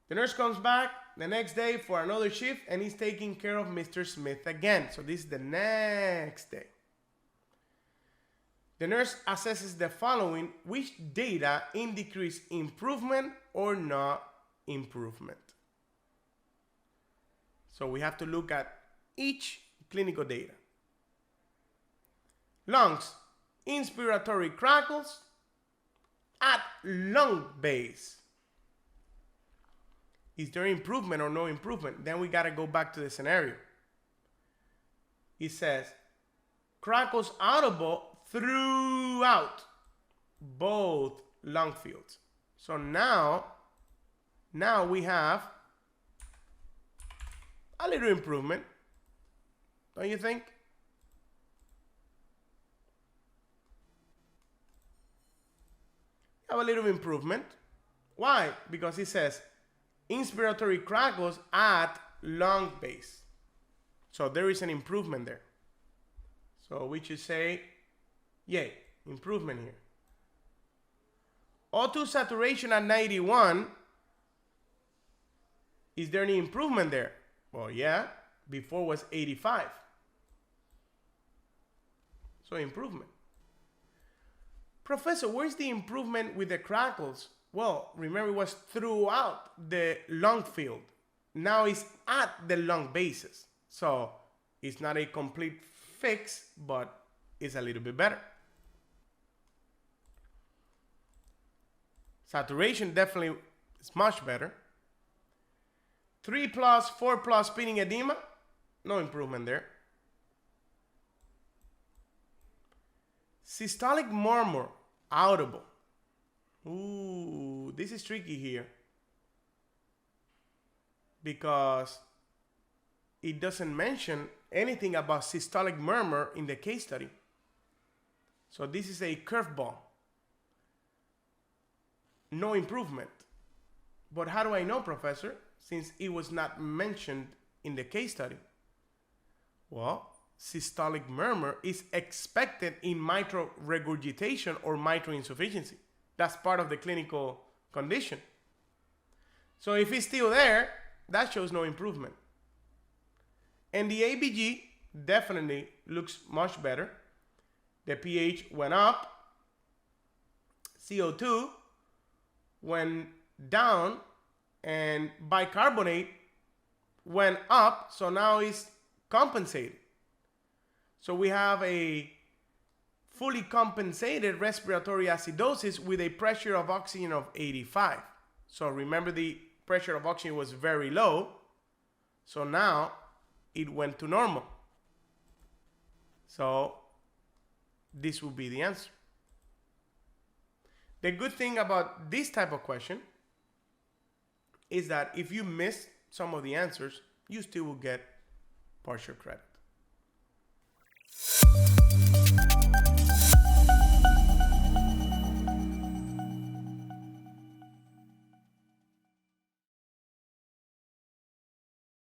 The nurse comes back the next day for another shift and he's taking care of Mr. Smith again. So this is the next day. The nurse assesses the following: which data indicates improvement or not improvement. So we have to look at each clinical data. Lungs, inspiratory crackles at lung base. Is there improvement or no improvement? Then we got to go back to the scenario. It says crackles audible throughout both lung fields. So now we have a little improvement, don't you think? Have a little improvement. Why? Because it says inspiratory crackles at lung base. So there is an improvement there. So we should say, yay, improvement here. O2 saturation at 91. Is there any improvement there? Well, yeah, before was 85. So improvement. Professor, where's the improvement with the crackles? Well, remember it was throughout the lung field. Now it's at the lung bases. So it's not a complete fix, but it's a little bit better. Saturation definitely is much better. 3+, 4+ spinning edema, no improvement there. Systolic murmur, audible. Ooh, this is tricky here because it doesn't mention anything about systolic murmur in the case study. So this is a curveball. No improvement. But how do I know, Professor, since it was not mentioned in the case study? Well, systolic murmur is expected in mitral regurgitation or mitral insufficiency. That's part of the clinical condition. So if it's still there, that shows no improvement. And the ABG definitely looks much better. The pH went up. CO2 went down. And bicarbonate went up. So now it's compensated. So we have a fully compensated respiratory acidosis with a pressure of oxygen of 85. So remember, the pressure of oxygen was very low. So now it went to normal. So this would be the answer. The good thing about this type of question is that if you miss some of the answers, you still will get partial credit.